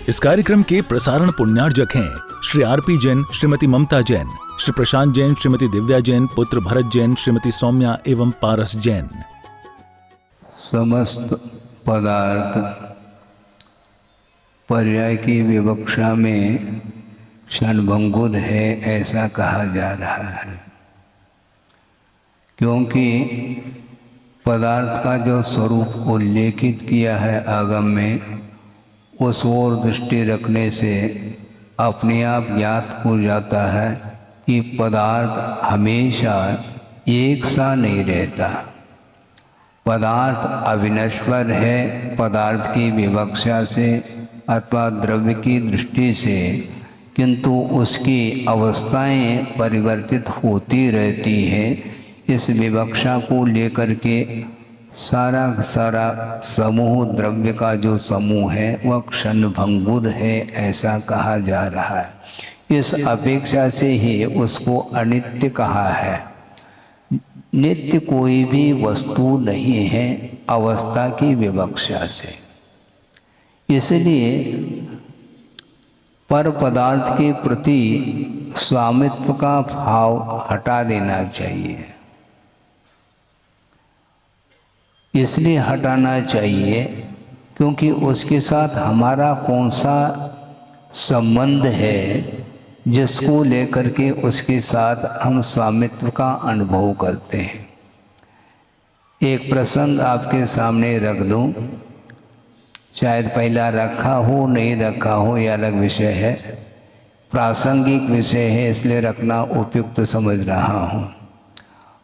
इस कार्यक्रम के प्रसारण पुण्यार्जक हैं श्री आरपी जैन, श्रीमती ममता जैन, श्री प्रशांत जैन, श्रीमती दिव्या जैन, पुत्र भरत जैन, श्रीमती सौम्या एवं पारस जैन। समस्त पदार्थ पर्याय की विवक्षा में क्षणभंगुर है ऐसा कहा जा रहा है, क्योंकि पदार्थ का जो स्वरूप उल्लेखित किया है आगम में, उस ओर दृष्टि रखने से अपने आप ज्ञात हो जाता है कि पदार्थ हमेशा एक सा नहीं रहता। पदार्थ अविनश्वर है। पदार्थ की विवक्षा से अथवा द्रव्य की दृष्टि से, किंतु उसकी अवस्थाएं परिवर्तित होती रहती हैं। इस विवक्षा को लेकर के सारा समूह, द्रव्य का जो समूह है वह क्षणभंगुर है ऐसा कहा जा रहा है। इस अपेक्षा से ही उसको अनित्य कहा है। नित्य कोई भी वस्तु नहीं है अवस्था की विवक्षा से। इसलिए पर पदार्थ के प्रति स्वामित्व का भाव हटा देना चाहिए। इसलिए हटाना चाहिए क्योंकि उसके साथ हमारा कौन सा संबंध है जिसको लेकर के उसके साथ हम स्वामित्व का अनुभव करते हैं। एक प्रसंग आपके सामने रख दूं, शायद पहला रखा हो नहीं रखा हो यह अलग विषय है, प्रासंगिक विषय है इसलिए रखना उपयुक्त समझ रहा हूँ।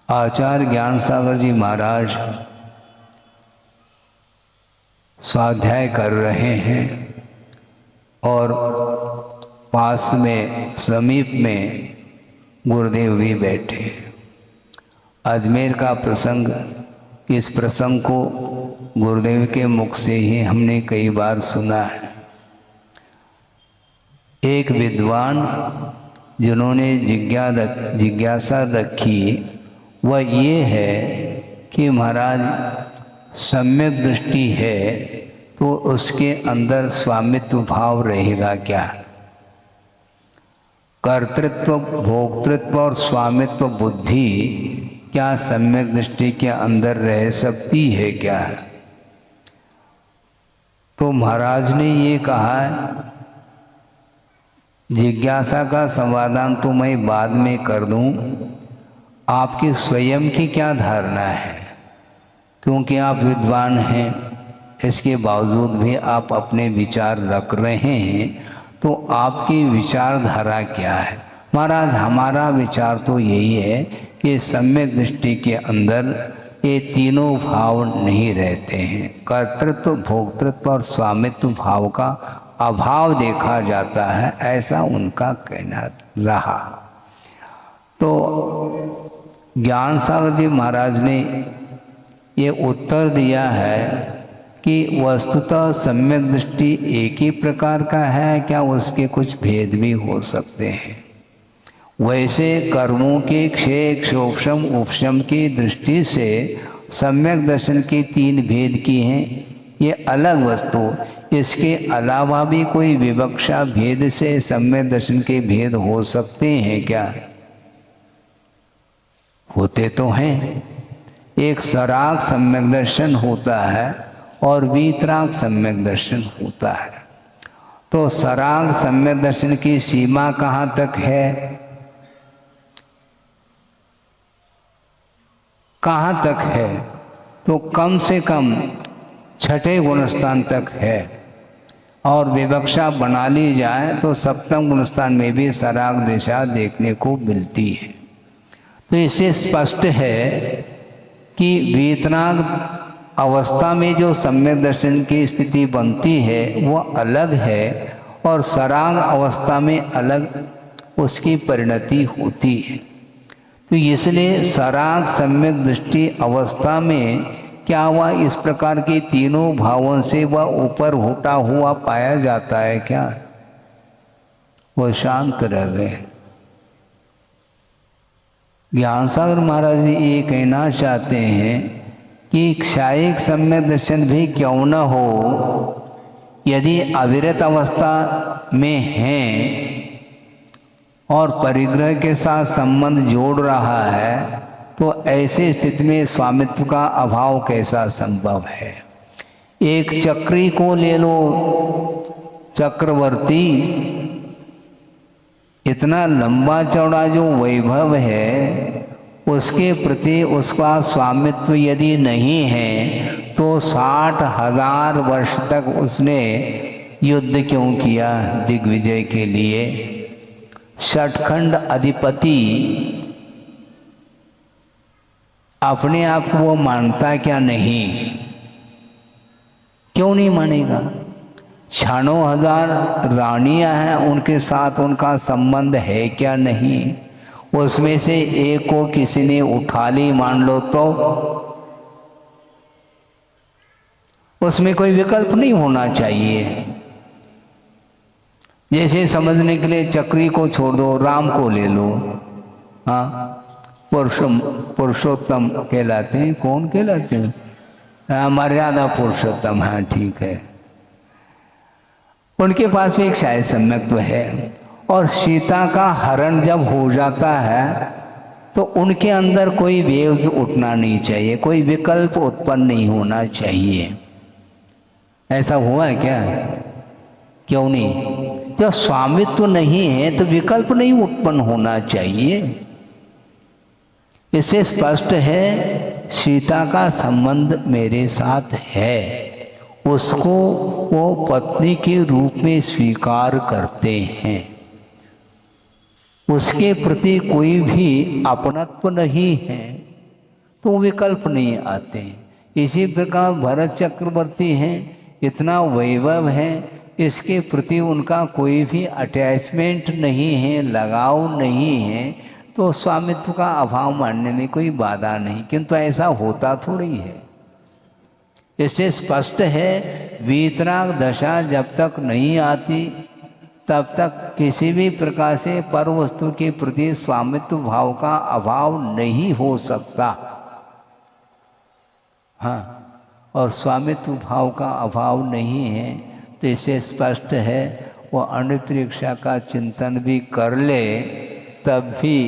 आचार्य ज्ञान सागर जी महाराज स्वाध्याय कर रहे हैं और पास में समीप में गुरुदेव भी बैठे। अजमेर का प्रसंग, इस प्रसंग को गुरुदेव के मुख से ही हमने कई बार सुना है। एक विद्वान जिन्होंने जिज्ञासा रखी वह ये है कि महाराज सम्यक दृष्टि है तो उसके अंदर स्वामित्व भाव रहेगा क्या? कर्तृत्व, भोक्तृत्व और स्वामित्व बुद्धि क्या सम्यक दृष्टि के अंदर रह सकती है क्या? तो महाराज ने ये कहा, जिज्ञासा का समाधान तो मैं बाद में कर दूं, आपकी स्वयं की क्या धारणा है? क्योंकि आप विद्वान हैं, इसके बावजूद भी आप अपने विचार रख रहे हैं, तो आपकी विचारधारा क्या है? महाराज हमारा विचार तो यही है कि सम्यक दृष्टि के अंदर ये तीनों भाव नहीं रहते हैं। कर्तृत्व, भोक्तृत्व और स्वामित्व भाव का अभाव देखा जाता है, ऐसा उनका कहना रहा। तो ज्ञान सागर जी महाराज ने ये उत्तर दिया है कि वस्तुतः सम्यक दृष्टि एक ही प्रकार का है क्या? उसके कुछ भेद भी हो सकते हैं। वैसे कर्मों के क्षय, क्षोभम, उपशम की दृष्टि से सम्यक दर्शन के तीन भेद की हैं, ये अलग वस्तु। इसके अलावा भी कोई विवक्षा भेद से सम्यक दर्शन के भेद हो सकते हैं क्या? होते तो हैं। एक सराग सम्यक दर्शन होता है और वीतराग सम्यक दर्शन होता है। तो सराग सम्यक दर्शन की सीमा कहाँ तक है? कहाँ तक है? तो कम से कम छठे गुणस्थान तक है, और विवक्षा बना ली जाए तो सप्तम गुणस्थान में भी सराग दिशा देखने को मिलती है। तो इससे स्पष्ट है कि वीतराग अवस्था में जो सम्यक दर्शन की स्थिति बनती है वह अलग है, और सराग अवस्था में अलग उसकी परिणति होती है। तो इसलिए सराग सम्यक दृष्टि अवस्था में क्या वह इस प्रकार के तीनों भावों से वह ऊपर उठा हुआ पाया जाता है क्या? वह शांत रह गए। ज्ञान सागर महाराज जी ये कहना चाहते हैं कि क्षायिक सम्यक दर्शन भी क्यों न हो, यदि अविरत अवस्था में हैं और परिग्रह के साथ संबंध जोड़ रहा है, तो ऐसी स्थिति में स्वामित्व का अभाव कैसा संभव है। एक चक्री को ले लो, चक्रवर्ती इतना लंबा चौड़ा जो वैभव है, उसके प्रति उसका स्वामित्व यदि नहीं है तो 60,000 वर्ष तक उसने युद्ध क्यों किया दिग्विजय के लिए। षटखंड अधिपति अपने आप को वो मानता क्या नहीं, क्यों नहीं मानेगा। 96,000 रानियां हैं, उनके साथ उनका संबंध है क्या नहीं। उसमें से एक को किसी ने उठा ली मान लो, तो उसमें कोई विकल्प नहीं होना चाहिए। जैसे समझने के लिए चक्री को छोड़ दो, राम को ले लो। हाँ, पुरुषोत्तम कहलाते हैं। कौन कहलाते हैं? मर्यादा पुरुषोत्तम। हाँ ठीक है, उनके पास भी एक शायद सम्यक तो है। और सीता का हरण जब हो जाता है तो उनके अंदर कोई वेव्स उठना नहीं चाहिए, कोई विकल्प उत्पन्न नहीं होना चाहिए। ऐसा हुआ है क्या? क्यों नहीं? जब स्वामित्व नहीं है तो विकल्प नहीं उत्पन्न होना चाहिए। इससे स्पष्ट है सीता का संबंध मेरे साथ है, उसको वो पत्नी के रूप में स्वीकार करते हैं, उसके प्रति कोई भी अपनत्व नहीं है, तो विकल्प नहीं आते। इसी प्रकार भरत चक्रवर्ती हैं, इतना वैभव है, इसके प्रति उनका कोई भी अटैचमेंट नहीं है, लगाव नहीं है, तो स्वामित्व का अभाव मानने में कोई बाधा नहीं। किंतु ऐसा होता थोड़ी है। इससे स्पष्ट है वीतराग दशा जब तक नहीं आती तब तक किसी भी प्रकार से पर वस्तु के प्रति स्वामित्व भाव का अभाव नहीं हो सकता। हाँ, और स्वामित्व भाव का अभाव नहीं है तो इससे स्पष्ट है वो अनित्य का चिंतन भी कर ले तब भी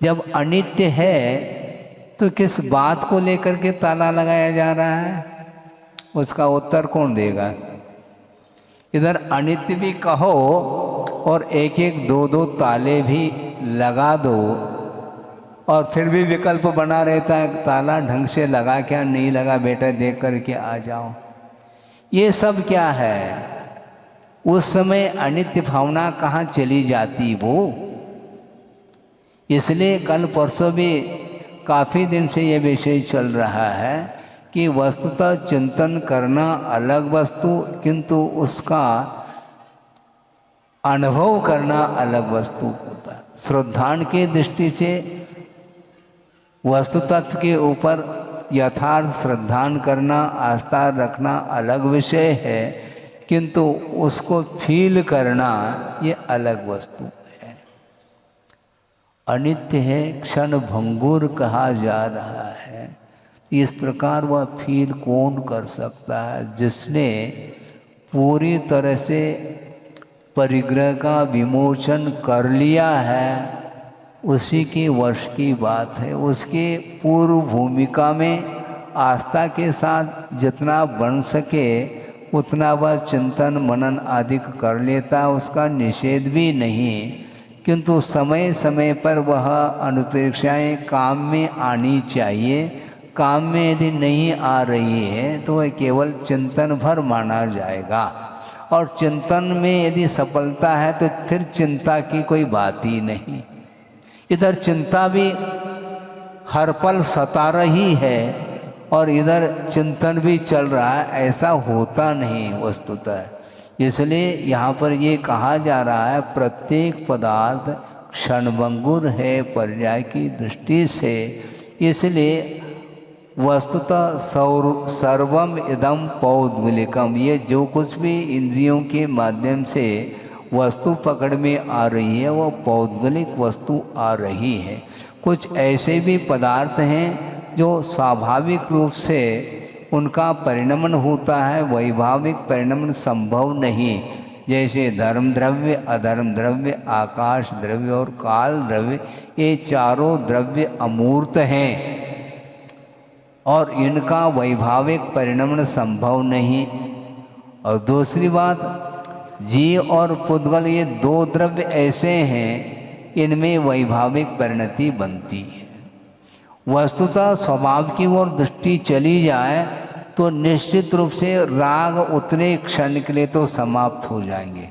जब अनित्य है तो किस बात को लेकर के ताला लगाया जा रहा है, उसका उत्तर कौन देगा। इधर अनित्य भी कहो और एक एक दो दो ताले भी लगा दो और फिर भी विकल्प बना रहता है, ताला ढंग से लगा क्या नहीं लगा बेटा देख करके आ जाओ। ये सब क्या है? उस समय अनित्य भावना कहाँ चली जाती वो। इसलिए कल परसों भी काफ़ी दिन से ये विषय चल रहा है कि वस्तुतः चिंतन करना अलग वस्तु, किंतु उसका अनुभव करना अलग वस्तु होता है। श्रद्धान की दृष्टि से वस्तु तत्व के ऊपर यथार्थ श्रद्धान करना, आस्था रखना अलग विषय है, किंतु उसको फील करना ये अलग वस्तु है। अनित्य है, क्षण भंगुर कहा जा रहा है। इस प्रकार वह फील कौन कर सकता है? जिसने पूरी तरह से परिग्रह का विमोचन कर लिया है, उसी के वश की बात है। उसके पूर्व भूमिका में आस्था के साथ जितना बन सके उतना वह चिंतन मनन आदि कर लेता, उसका निषेध भी नहीं, किंतु समय समय पर वह अनुप्रेक्षाएं काम में आनी चाहिए। काम में यदि नहीं आ रही है तो वह केवल चिंतन भर माना जाएगा, और चिंतन में यदि सफलता है तो फिर चिंता की कोई बात ही नहीं। इधर चिंता भी हर पल सता रही है और इधर चिंतन भी चल रहा है, ऐसा होता नहीं वस्तुतः। इसलिए यहाँ पर ये कहा जा रहा है प्रत्येक पदार्थ क्षणभंगुर है पर्याय की दृष्टि से। इसलिए वस्तुतः सर्वम इदम पौद्गलिकम, ये जो कुछ भी इंद्रियों के माध्यम से वस्तु पकड़ में आ रही है वह पौद्गलिक वस्तु आ रही है। कुछ ऐसे भी पदार्थ हैं जो स्वाभाविक रूप से उनका परिणमन होता है, वैभाविक परिणमन संभव नहीं। जैसे धर्म द्रव्य, अधर्म द्रव्य, आकाश द्रव्य और काल द्रव्य, ये चारों द्रव्य अमूर्त हैं और इनका वैभाविक परिणमन संभव नहीं। और दूसरी बात, जीव और पुद्गल ये दो द्रव्य ऐसे हैं, इनमें वैभाविक परिणति बनती है। वस्तुतः स्वभाव की ओर दृष्टि चली जाए तो निश्चित रूप से राग उतने क्षण के लिए तो समाप्त हो जाएंगे।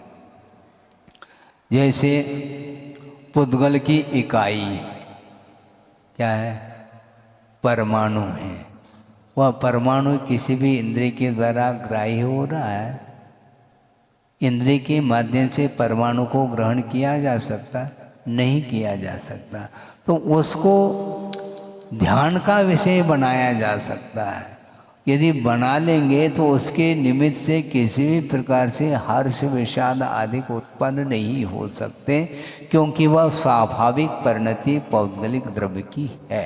जैसे पुद्गल की इकाई क्या है? परमाणु है। वह परमाणु किसी भी इंद्रिय के द्वारा ग्राह्य हो रहा है। इंद्रिय के माध्यम से परमाणु को ग्रहण किया जा सकता? नहीं किया जा सकता। तो उसको ध्यान का विषय बनाया जा सकता है। यदि बना लेंगे तो उसके निमित्त से किसी भी प्रकार से हर्ष विषाद आदि उत्पन्न नहीं हो सकते, क्योंकि वह स्वाभाविक परिणति पौद्गलिक द्रव्य की है।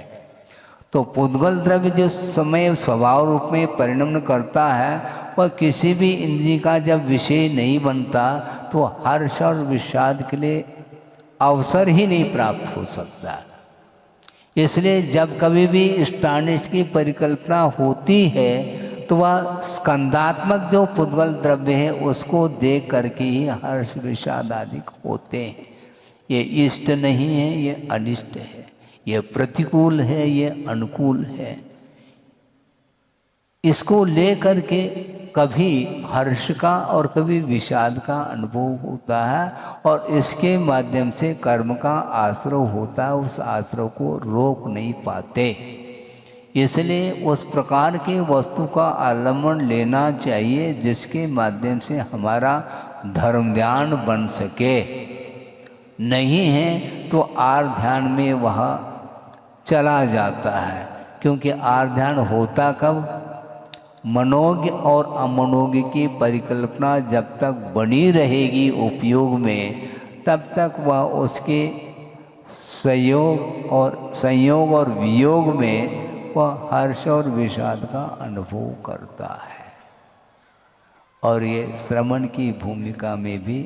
तो पुद्गल द्रव्य जो समय स्वभाव रूप में परिणमन करता है, वह किसी भी इंद्रिय का जब विषय नहीं बनता तो हर्ष और विषाद के लिए अवसर ही नहीं प्राप्त हो सकता। इसलिए जब कभी भी इष्टानिष्ट की परिकल्पना होती है तो वह स्कंदात्मक जो पुद्गल द्रव्य है उसको देख करके ही हर्ष विषाद आदि होते हैं। ये इष्ट नहीं है, ये अनिष्ट है, ये प्रतिकूल है, ये अनुकूल है। इसको लेकर के कभी हर्ष का और कभी विषाद का अनुभव होता है और इसके माध्यम से कर्म का आश्रय होता है। उस आश्रय को रोक नहीं पाते। इसलिए उस प्रकार के वस्तु का आलम्बन लेना चाहिए जिसके माध्यम से हमारा धर्म ध्यान बन सके। नहीं है तो आर ध्यान में वह चला जाता है, क्योंकि आर ध्यान होता कब? मनोज्ञ और अमनोज्ञ की परिकल्पना जब तक बनी रहेगी उपयोग में, तब तक वह उसके संयोग और वियोग में वह हर्ष और विषाद का अनुभव करता है। और ये श्रवण की भूमिका में भी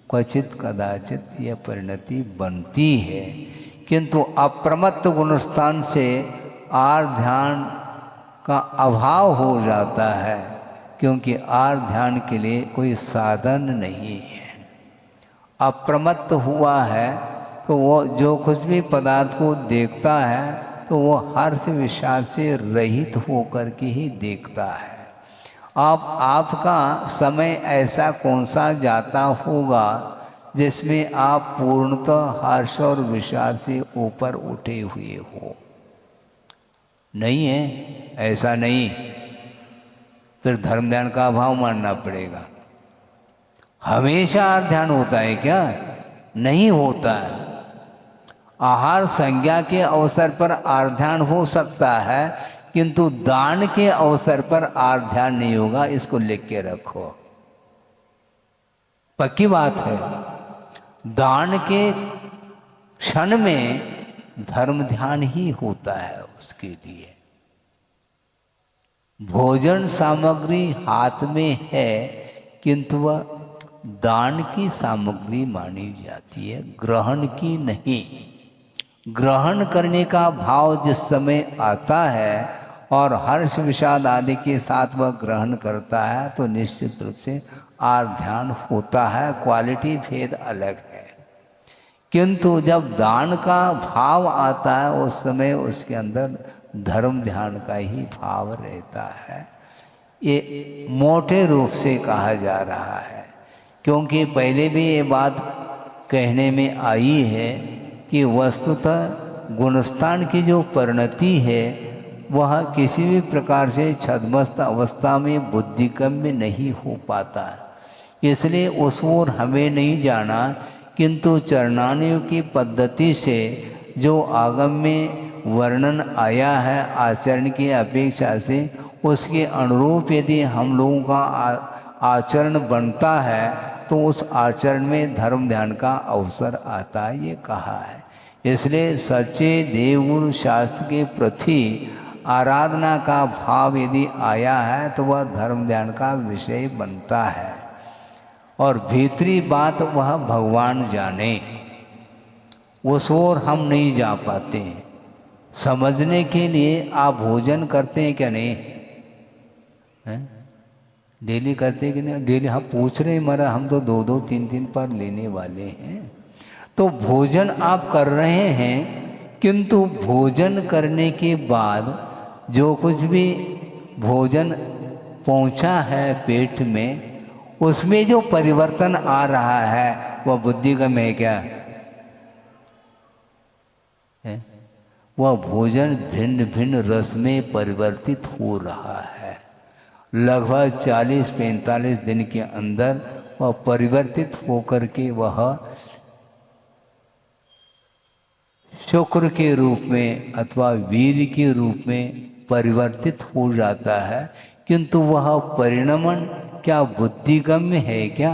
क्वचित कदाचित यह परिणति बनती है, किंतु अप्रमत्त गुणस्थान से आर ध्यान का अभाव हो जाता है, क्योंकि आर ध्यान के लिए कोई साधन नहीं है। अप्रमत्त हुआ है तो वो जो कुछ भी पदार्थ को देखता है तो वो हर्ष विषाद से रहित होकर के ही देखता है। आपका समय ऐसा कौन सा जाता होगा जिसमें आप पूर्णतः हर्ष और विषाद से ऊपर उठे हुए हो? नहीं है, ऐसा नहीं। फिर धर्म ध्यान का अभाव मानना पड़ेगा। हमेशा आहार ध्यान होता है क्या? नहीं होता है। आहार संज्ञा के अवसर पर आहार ध्यान हो सकता है, किंतु दान के अवसर पर आहार ध्यान नहीं होगा। इसको लिख के रखो, पक्की बात है। दान के क्षण में धर्म ध्यान ही होता है उसके लिए। भोजन सामग्री हाथ में है, किंतु वह दान की सामग्री मानी जाती है, ग्रहण की नहीं। ग्रहण करने का भाव जिस समय आता है और हर्ष विषाद आदि के साथ वह ग्रहण करता है तो निश्चित रूप से आर ध्यान होता है। क्वालिटी भेद अलग है। किंतु जब दान का भाव आता है उस समय उसके अंदर धर्म ध्यान का ही भाव रहता है। ये मोटे रूप से कहा जा रहा है, क्योंकि पहले भी ये बात कहने में आई है कि वस्तुतः गुणस्थान की जो परिणति है वह किसी भी प्रकार से छद्मस्त अवस्था में बुद्धिगम्य नहीं हो पाता है। इसलिए उस ओर हमें नहीं जाना, किंतु चरणानियों की पद्धति से जो आगम में वर्णन आया है आचरण की अपेक्षा से, उसके अनुरूप यदि हम लोगों का आचरण बनता है तो उस आचरण में धर्म ध्यान का अवसर आता है, ये कहा है। इसलिए सच्चे देवगुरु शास्त्र के प्रति आराधना का भाव यदि आया है तो वह धर्म ध्यान का विषय बनता है। और भीतरी बात वह भगवान जाने, उस ओर हम नहीं जा पाते हैं। समझने के लिए आप भोजन करते हैं क्या? नहीं हैं? डेली करते हैं कि नहीं? डेली हम पूछ रहे हैं, मरा हम तो 2-2 3-3 पर लेने वाले हैं। तो भोजन आप कर रहे हैं, किंतु भोजन करने के बाद जो कुछ भी भोजन पहुंचा है पेट में, उसमें जो परिवर्तन आ रहा है वह बुद्धिगम है क्या है? वह भोजन भिन्न भिन्न रस में परिवर्तित हो रहा है। लगभग 40-45 दिन के अंदर वह परिवर्तित होकर के वह शुक्र के रूप में अथवा वीर के रूप में परिवर्तित हो जाता है। किंतु वह परिणमन क्या बुद्धिगम्य है क्या?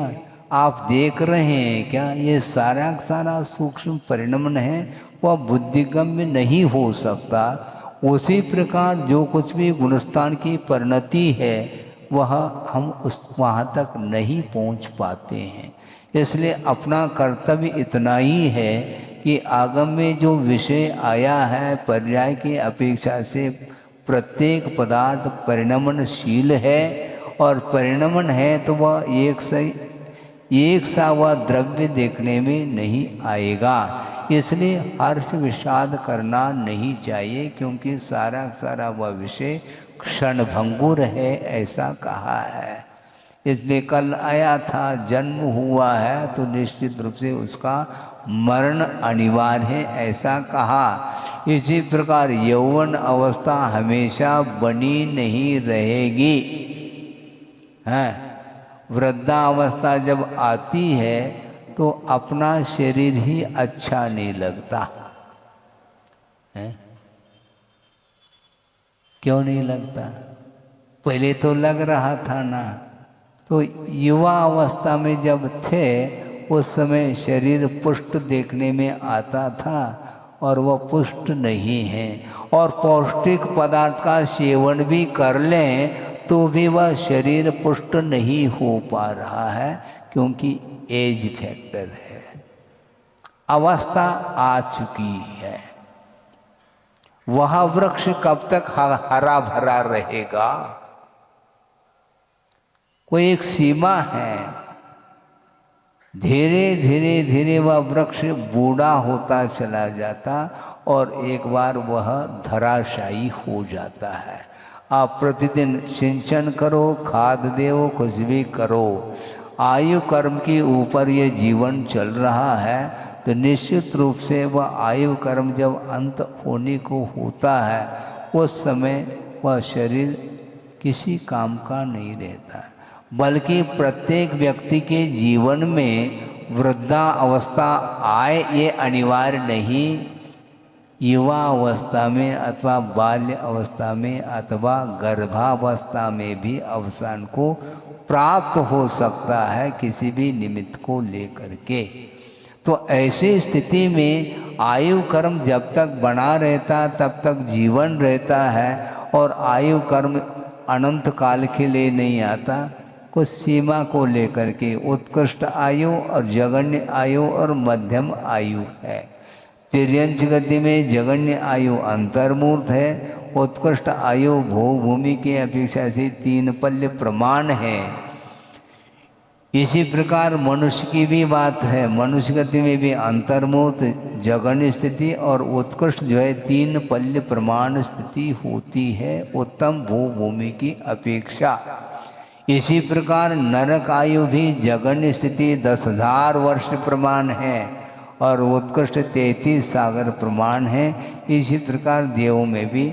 आप देख रहे हैं क्या? ये सारा सारा सूक्ष्म परिणमन है, वह बुद्धिगम्य नहीं हो सकता। उसी प्रकार जो कुछ भी गुणस्थान की परिणति है वह हम उस वहाँ तक नहीं पहुँच पाते हैं। इसलिए अपना कर्तव्य इतना ही है कि आगम में जो विषय आया है पर्याय की अपेक्षा से प्रत्येक पदार्थ परिणमनशील है, और परिणमन है तो वह एक सा वह द्रव्य देखने में नहीं आएगा। इसलिए हर्ष विषाद करना नहीं चाहिए, क्योंकि सारा सारा वह विषय क्षणभंगुर है, ऐसा कहा है। इसलिए कल आया था, जन्म हुआ है तो निश्चित रूप से उसका मरण अनिवार्य है, ऐसा कहा। इसी प्रकार यौवन अवस्था हमेशा बनी नहीं रहेगी है। वृद्धावस्था जब आती है तो अपना शरीर ही अच्छा नहीं लगता है। क्यों नहीं लगता? पहले तो लग रहा था ना। तो युवा अवस्था में जब थे उस समय शरीर पुष्ट देखने में आता था, और वह पुष्ट नहीं है। और पौष्टिक पदार्थ का सेवन भी कर लें तो भी वह शरीर पुष्ट नहीं हो पा रहा है, क्योंकि एज फैक्टर है, अवस्था आ चुकी है। वह वृक्ष कब तक हरा भरा रहेगा? कोई एक सीमा है। धीरे धीरे धीरे वह वृक्ष बूढ़ा होता चला जाता और एक बार वह धराशायी हो जाता है। आप प्रतिदिन सिंचन करो, खाद दो, कुछ भी करो, आयु कर्म के ऊपर ये जीवन चल रहा है, तो निश्चित रूप से वह आयु कर्म जब अंत होने को होता है उस समय वह शरीर किसी काम का नहीं रहता। बल्कि प्रत्येक व्यक्ति के जीवन में वृद्धा अवस्था आए ये अनिवार्य नहीं। युवा अवस्था में अथवा बाल्य अवस्था में अथवा गर्भावस्था में भी अवसान को प्राप्त हो सकता है, किसी भी निमित्त को लेकर के। तो ऐसी स्थिति में आयु कर्म जब तक बना रहता तब तक जीवन रहता है, और आयु कर्म अनंत काल के लिए नहीं आता, कुछ सीमा को लेकर के उत्कृष्ट आयु और जगन्य आयु और मध्यम आयु है। तिर्यंच गति में जगन्य आयु अंतर्मूर्त है, उत्कृष्ट आयु भूमि की अपेक्षा से 3 पल्य प्रमाण है। इसी प्रकार मनुष्य की भी बात है। मनुष्य गति में भी अंतर्मूर्त जगन्य स्थिति और उत्कृष्ट जो है 3 पल्य प्रमाण स्थिति होती है उत्तम भूमि की अपेक्षा। इसी प्रकार नरक आयु भी जगन्य स्थिति 10,000 वर्ष प्रमाण है और उत्कृष्ट 33 सागर प्रमाण है। इसी प्रकार देवों में भी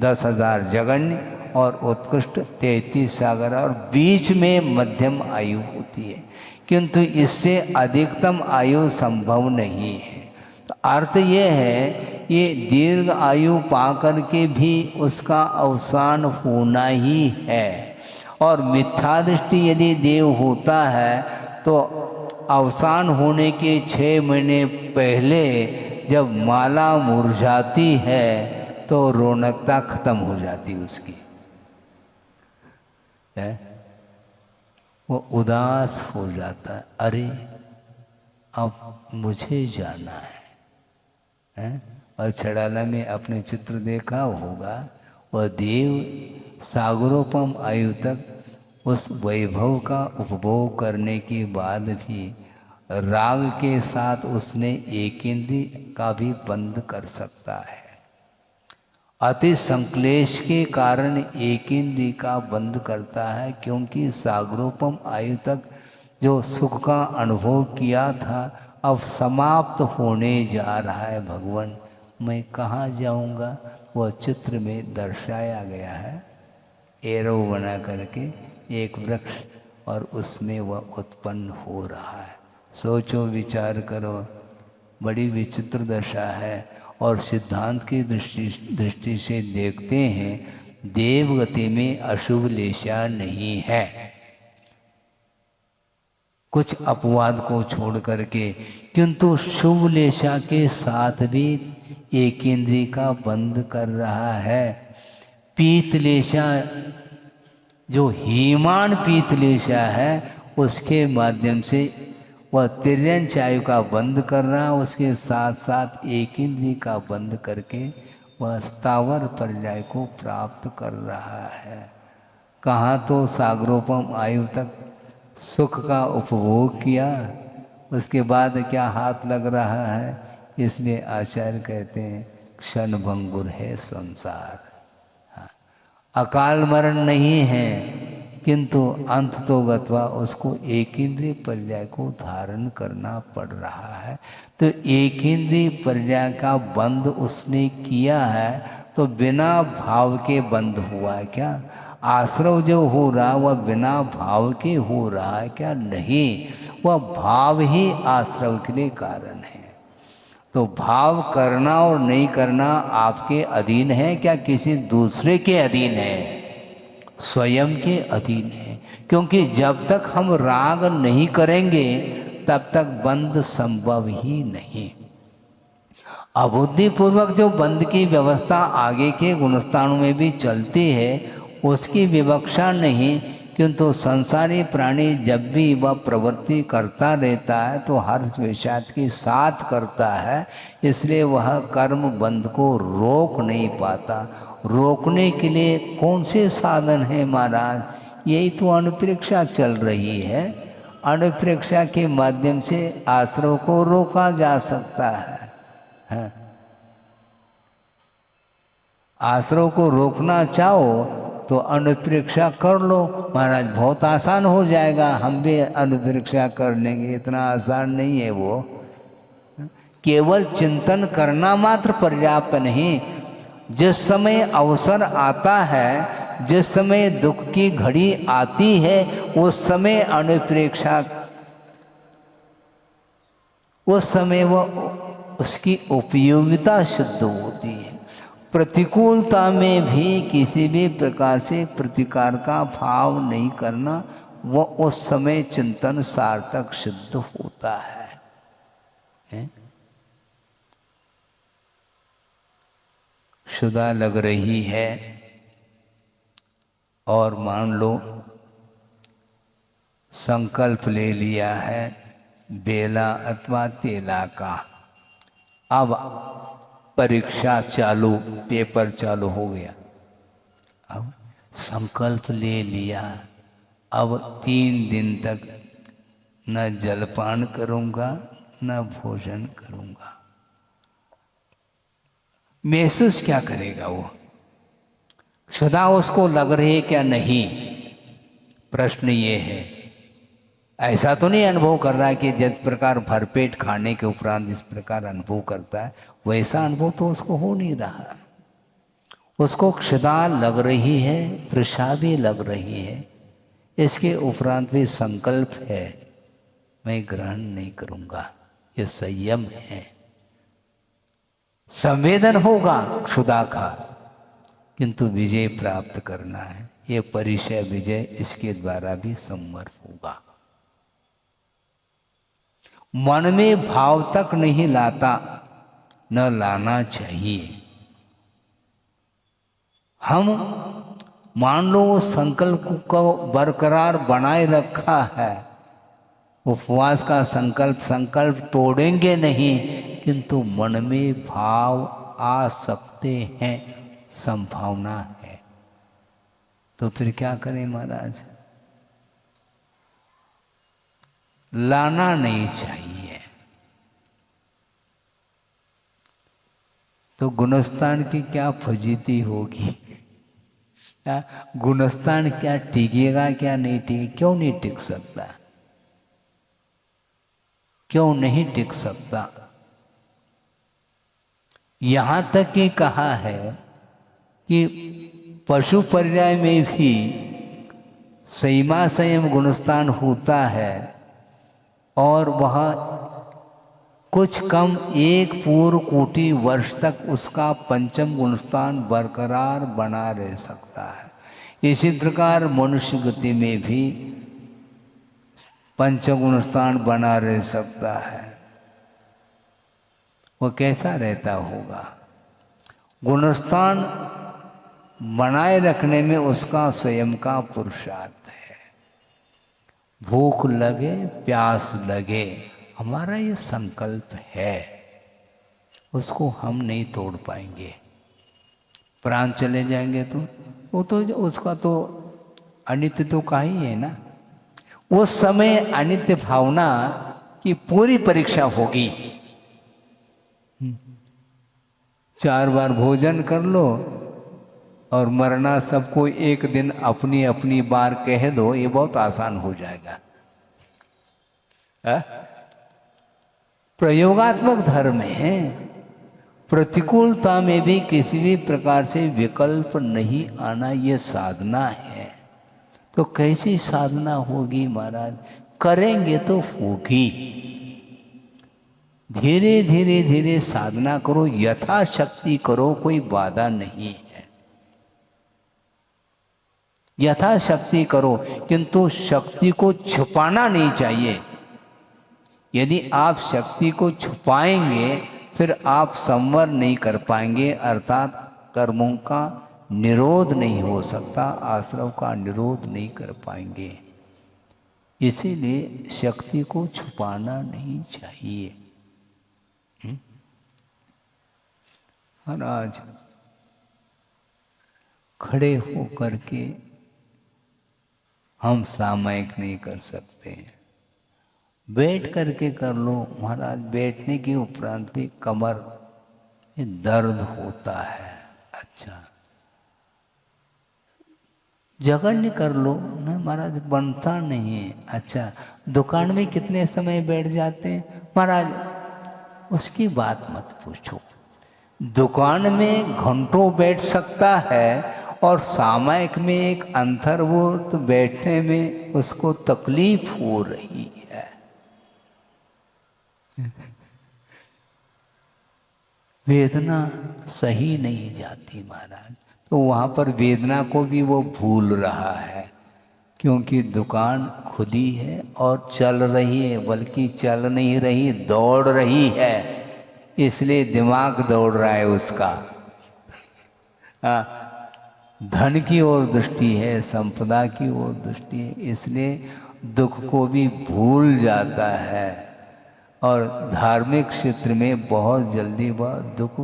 10,000 जगन्य और उत्कृष्ट 33 सागर, और बीच में मध्यम आयु होती है, किंतु इससे अधिकतम आयु संभव नहीं है। तो अर्थ ये है ये दीर्घ आयु पाकर के भी उसका अवसान होना ही है। और मिथ्या दृष्टि यदि देव होता है तो अवसान होने के 6 महीने पहले जब माला मुरझाती है तो रौनकता खत्म हो जाती उसकी है, वो उदास हो जाता है। अरे अब मुझे जाना है? और छड़ाला में अपने चित्र देखा होगा, वह देव सागरोपम आयु तक उस वैभव का उपभोग करने के बाद भी राग के साथ उसने एक इंद्रिय का भी बंद कर सकता है। अति संक्लेश के कारण एक इंद्रिय का बंद करता है, क्योंकि सागरोपम आयु तक जो सुख का अनुभव किया था अब समाप्त होने जा रहा है। भगवान मैं कहाँ जाऊँगा? वह चित्र में दर्शाया गया है, एरो बना करके एक वृक्ष, और उसमें वह उत्पन्न हो रहा है। सोचो विचार करो, बड़ी विचित्र दशा है। और सिद्धांत की दृष्टि से देखते हैं, देवगति में अशुभ लेशा नहीं है, कुछ अपवाद को छोड़ करके, किंतु शुभ लेशा के साथ भी एक इंद्रिय का बंद कर रहा है। पीतलेशा जो हीमान पीतलेशा है उसके माध्यम से वह तिर्यंच आयु का बंद कर रहा है, उसके साथ साथ एक इंद्रिय का बंद करके वह स्थावर पर्याय को प्राप्त कर रहा है। कहाँ तो सागरोपम आयु तक सुख का उपभोग किया, उसके बाद क्या हाथ लग रहा है? इसलिए आचार्य कहते हैं क्षण भंगुर है संसार। अकाल मरण नहीं है, किंतु अंत तो गत्वा उसको एक इंद्रिय पर्याय को धारण करना पड़ रहा है। तो एक इंद्रिय पर्याय का बंद उसने किया है, तो बिना भाव के बंद हुआ है क्या? आश्रव जो हो रहा वह बिना भाव के हो रहा है क्या? नहीं, वह भाव ही आश्रव के लिए कारण है। तो भाव करना और नहीं करना आपके अधीन है क्या किसी दूसरे के अधीन है? स्वयं के अधीन है। क्योंकि जब तक हम राग नहीं करेंगे तब तक बंद संभव ही नहीं। अबुद्धिपूर्वक जो बंद की व्यवस्था आगे के गुणस्थानों में भी चलती है उसकी विवक्षा नहीं, किंतु संसारी प्राणी जब भी वह प्रवृत्ति करता रहता है तो हर्ष विषाद के साथ करता है, इसलिए वह कर्म बंद को रोक नहीं पाता। रोकने के लिए कौन से साधन हैं महाराज? यही तो अनुप्रेक्षा चल रही है। अनुप्रेक्षा के माध्यम से आश्रव को रोका जा सकता है। आश्रव को रोकना चाहो तो अनुप्रेक्षा कर लो महाराज, बहुत आसान हो जाएगा। हम भी अनुप्रेक्षा कर लेंगे, इतना आसान नहीं है वो। केवल चिंतन करना मात्र पर्याप्त नहीं, जिस समय अवसर आता है, जिस समय दुख की घड़ी आती है, उस समय अनुप्रेक्षा, उस समय वह उसकी उपयोगिता सिद्ध होती है। प्रतिकूलता में भी किसी भी प्रकार से प्रतिकार का भाव नहीं करना, वह उस समय चिंतन सार्थक सिद्ध होता है? शुदा लग रही है और मान लो संकल्प ले लिया है बेला अथवा तेला का। अब परीक्षा चालू, पेपर चालू हो गया, अब संकल्प ले लिया, अब 3 दिन तक न जलपान करूँगा न भोजन करूँगा। महसूस क्या करेगा वो? सदा उसको लग रही है क्या? नहीं। प्रश्न ये है, ऐसा तो नहीं अनुभव कर रहा है कि जिस प्रकार भरपेट खाने के उपरांत जिस प्रकार अनुभव करता है वैसा अनुभव तो उसको हो नहीं रहा। उसको क्षुधा लग रही है, तृषा भी लग रही है, इसके उपरांत भी संकल्प है मैं ग्रहण नहीं करूँगा। ये संयम है। संवेदन होगा क्षुधा का, किंतु विजय प्राप्त करना है। ये परिचय विजय इसके द्वारा भी संवर होगा। मन में भाव तक नहीं लाता, न लाना चाहिए। हम मान लो वो संकल्प को बरकरार बनाए रखा है, उपवास का संकल्प तोड़ेंगे नहीं, किंतु मन में भाव आ सकते हैं, संभावना है, तो फिर क्या करें महाराज? लाना नहीं चाहिए। तो गुणस्थान की क्या फजीती होगी? गुणस्थान क्या टिकेगा, क्या नहीं टिकेगा? क्यों नहीं टिक सकता? क्यों नहीं टिक सकता? यहां तक कि कहा है कि पशु पर्याय में भी संयमा संयम गुणस्थान होता है, और वह कुछ कम 1 पूर्ण कोटि वर्ष तक उसका पंचम गुणस्थान बरकरार बना रह सकता है। इसी प्रकार मनुष्य गति में भी पंचगुण स्थान बना रह सकता है। वो कैसा रहता होगा? गुणस्थान बनाए रखने में उसका स्वयं का पुरुषार्थ है। भूख लगे प्यास लगे, हमारा ये संकल्प है, उसको हम नहीं तोड़ पाएंगे। प्राण चले जाएंगे तो वो तो उसका तो अनित्य तो का ही है ना। उस समय अनित्य भावना की पूरी परीक्षा होगी। 4 बार भोजन कर लो और मरना सबको एक दिन अपनी अपनी बार कह दो, ये बहुत आसान हो जाएगा। प्रयोगात्मक धर्म है। प्रतिकूलता में भी किसी भी प्रकार से विकल्प नहीं आना, ये साधना है। तो कैसी साधना होगी महाराज? करेंगे तो होगी। धीरे धीरे धीरे साधना करो, यथाशक्ति करो, कोई बाधा नहीं है। यथाशक्ति करो, किंतु शक्ति को छुपाना नहीं चाहिए। यदि आप शक्ति को छुपाएंगे फिर आप संवर नहीं कर पाएंगे, अर्थात कर्मों का निरोध नहीं हो सकता, आश्रव का निरोध नहीं कर पाएंगे। इसीलिए शक्ति को छुपाना नहीं चाहिए। महाराज खड़े होकर के हम सामयिक नहीं कर सकते, बैठ करके कर लो महाराज। बैठने के उपरांत भी कमर में दर्द होता है। अच्छा, जगन्य कर लो ना महाराज, बनता नहीं है। अच्छा, दुकान में कितने समय बैठ जाते हैं महाराज? उसकी बात मत पूछो। दुकान में घंटों बैठ सकता है और सामयिक में एक अंतर, वो तो बैठने में उसको तकलीफ हो रही है। वेदना सही नहीं जाती महाराज। तो वहाँ पर वेदना को भी वो भूल रहा है, क्योंकि दुकान खुली है और चल रही है, बल्कि चल नहीं रही, दौड़ रही है। इसलिए दिमाग दौड़ रहा है उसका। धन की ओर दृष्टि है, संपदा की ओर दृष्टि है, इसलिए दुख को भी भूल जाता है। और धार्मिक क्षेत्र में बहुत जल्दी वह दुख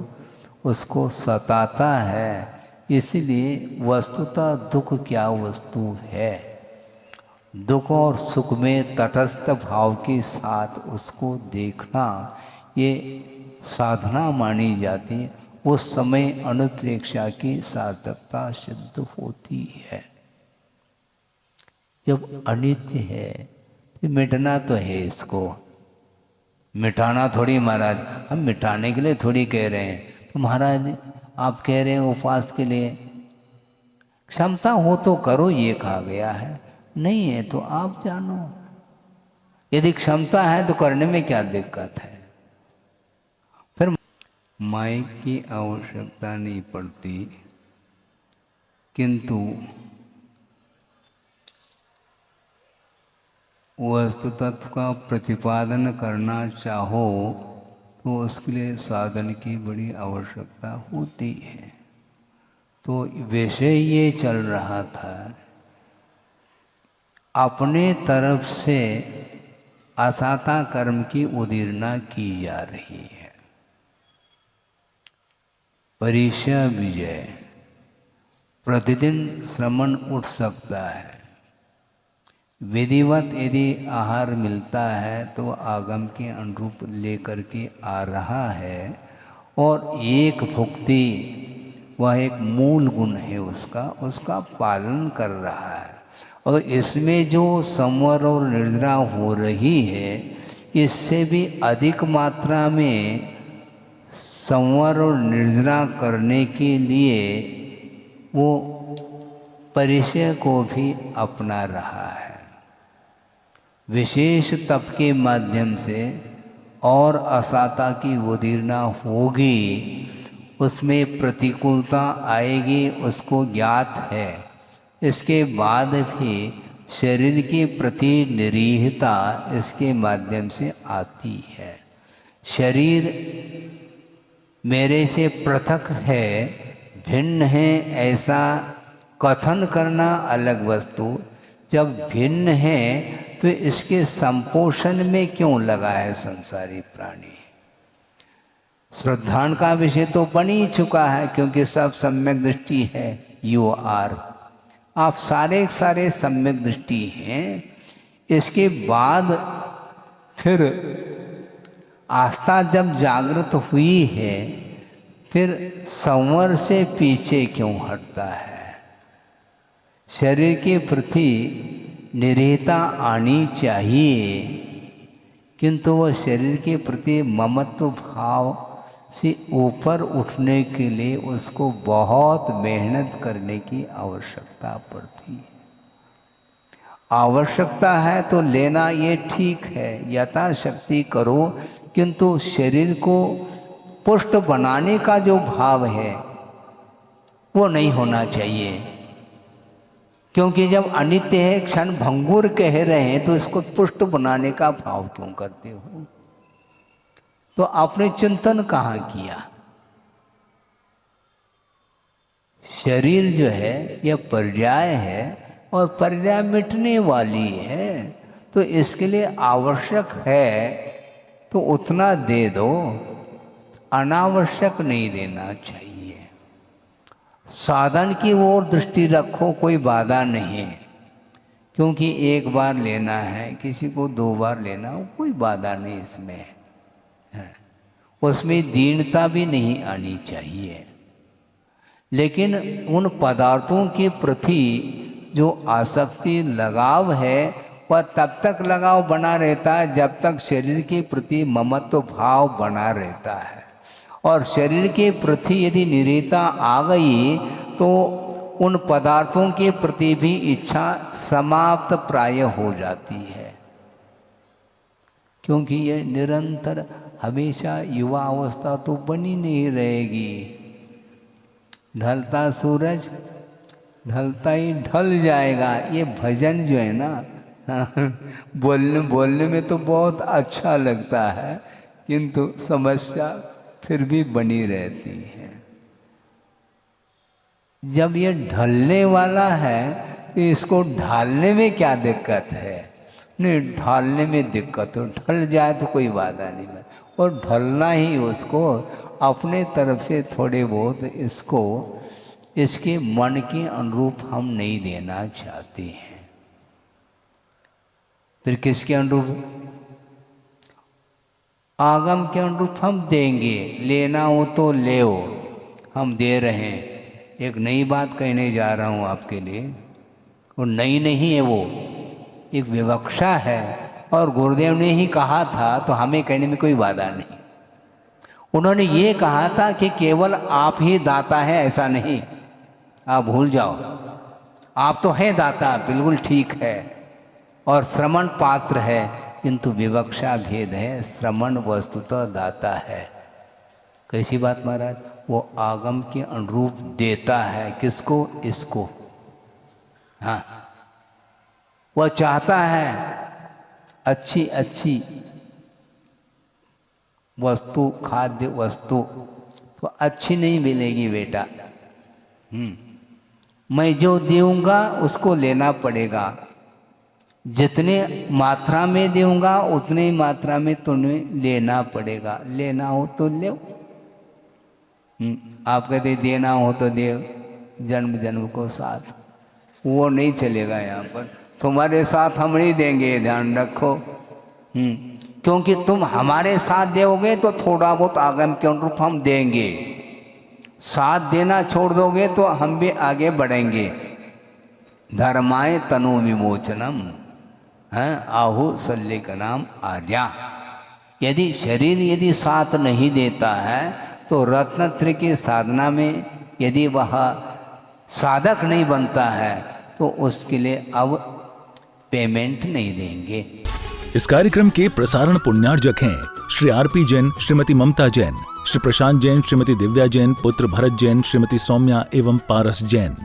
उसको सताता है। इसलिए वस्तुतः दुख क्या वस्तु है? दुख और सुख में तटस्थ भाव के साथ उसको देखना, ये साधना मानी जाती है। उस समय अनुप्रेक्षा की सार्थकता सिद्ध होती है। जब अनित्य है तो मिटना तो है, इसको मिटाना थोड़ी महाराज। हम मिटाने के लिए थोड़ी कह रहे हैं। तो महाराज आप कह रहे हैं उपवास के लिए, क्षमता हो तो करो, ये कहा गया है। नहीं है तो आप जानो। यदि क्षमता है तो करने में क्या दिक्कत है? फिर माइक की आवश्यकता नहीं पड़ती, किंतु वस्तु तत्व का प्रतिपादन करना चाहो तो उसके लिए साधन की बड़ी आवश्यकता होती है। तो विषय ये चल रहा था, अपने तरफ से असाता कर्म की उदीरना की जा रही है। परीक्षा विजय, प्रतिदिन श्रमण उठ सकता है। विधिवत यदि आहार मिलता है तो आगम के अनुरूप लेकर के आ रहा है, और एक भुक्ति वह एक मूल गुण है उसका पालन कर रहा है। और इसमें जो संवर और निर्जरा हो रही है, इससे भी अधिक मात्रा में संवर और निर्जरा करने के लिए वो परिचय को भी अपना रहा है। विशेष तप के माध्यम से और असाता की उदीरना होगी, उसमें प्रतिकूलता आएगी, उसको ज्ञात है। इसके बाद भी शरीर के प्रति निरीहता इसके माध्यम से आती है। शरीर मेरे से पृथक है, भिन्न है, ऐसा कथन करना अलग वस्तु। जब भिन्न है तो इसके संपोषण में क्यों लगा है संसारी प्राणी? श्रद्धान का विषय तो बन ही चुका है, क्योंकि सब सम्यक दृष्टि है। यू आर, आप सारे सारे सम्यक दृष्टि हैं। इसके बाद फिर आस्था जब जागृत हुई है, फिर संवर से पीछे क्यों हटता है? शरीर के प्रति निरीहता आनी चाहिए, किंतु वह शरीर के प्रति ममत्व भाव से ऊपर उठने के लिए उसको बहुत मेहनत करने की आवश्यकता पड़ती है। आवश्यकता है तो लेना ये ठीक है, यथाशक्ति करो, किंतु शरीर को पुष्ट बनाने का जो भाव है वो नहीं होना चाहिए। क्योंकि जब अनित्य है, क्षण भंगुर कह रहे हैं, तो इसको पुष्ट बनाने का भाव क्यों करते हो? तो आपने चिंतन कहाँ किया? शरीर जो है यह पर्याय है, और पर्याय मिटने वाली है। तो इसके लिए आवश्यक है तो उतना दे दो, अनावश्यक नहीं देना चाहिए। साधन की ओर दृष्टि रखो, कोई बाधा नहीं, क्योंकि एक बार लेना है, किसी को 2 बार लेना हो, कोई बाधा नहीं इसमें है। उसमें दीनता भी नहीं आनी चाहिए। लेकिन उन पदार्थों के प्रति जो आसक्ति लगाव है, वह तब तक लगाव बना रहता है जब तक शरीर के प्रति ममत्व भाव बना रहता है। और शरीर के प्रति यदि निरीहता आ गई तो उन पदार्थों के प्रति भी इच्छा समाप्त प्राय हो जाती है। क्योंकि ये निरंतर हमेशा युवा अवस्था तो बनी नहीं रहेगी। ढलता सूरज ढलता ही ढल जाएगा। ये भजन जो है ना बोलने में तो बहुत अच्छा लगता है, किंतु समस्या फिर भी बनी रहती है। जब ये ढलने वाला है तो इसको ढालने में क्या दिक्कत है? नहीं, ढालने में दिक्कत हो, ढल जाए तो कोई बाधा नहीं है। और ढलना ही उसको अपने तरफ से थोड़े बहुत इसको इसके मन के अनुरूप हम नहीं देना चाहते हैं। फिर किसके अनुरूप? आगम के अनुरूप हम देंगे। लेना हो तो ले, हम दे रहे हैं। एक नई बात कहने जा रहा हूँ आपके लिए, और नई नहीं है, वो एक विवक्षा है। और गुरुदेव ने ही कहा था, तो हमें कहने में कोई बाधा नहीं। उन्होंने ये कहा था कि केवल आप ही दाता है, ऐसा नहीं, आप भूल जाओ। आप तो हैं दाता, बिल्कुल ठीक है, और श्रमण पात्र है, किंतु विवक्षा भेद है। श्रमण वस्तुतः दाता है। कैसी बात महाराज? वो आगम के अनुरूप देता है। किसको? इसको। हाँ, वह चाहता है अच्छी अच्छी वस्तु, खाद्य वस्तु तो अच्छी नहीं मिलेगी बेटा, मैं जो दूंगा उसको लेना पड़ेगा, जितने मात्रा में दूंगा उतने ही मात्रा में तुम्हें लेना पड़ेगा। लेना हो तो ले, आप कहते देना हो तो दे जन्म जन्म को साथ, वो नहीं चलेगा यहाँ पर। तुम्हारे साथ हम नहीं देंगे, ध्यान रखो। क्योंकि तुम हमारे साथ दोगे तो थोड़ा बहुत आगम के अनुरूप हम देंगे, साथ देना छोड़ दोगे तो हम भी आगे बढ़ेंगे। धर्माय तनु विमोचनम है आहु सल्ले का नाम आर्या। यदि शरीर यदि साथ नहीं देता है तो रत्नत्रय की साधना में यदि वह साधक नहीं बनता है तो उसके लिए अब पेमेंट नहीं देंगे। इस कार्यक्रम के प्रसारण पुण्यार्जक हैं श्री आरपी जैन, श्रीमती ममता जैन, श्री प्रशांत जैन, श्रीमती दिव्या जैन, पुत्र भरत जैन, श्रीमती सौम्या एवं पारस जैन।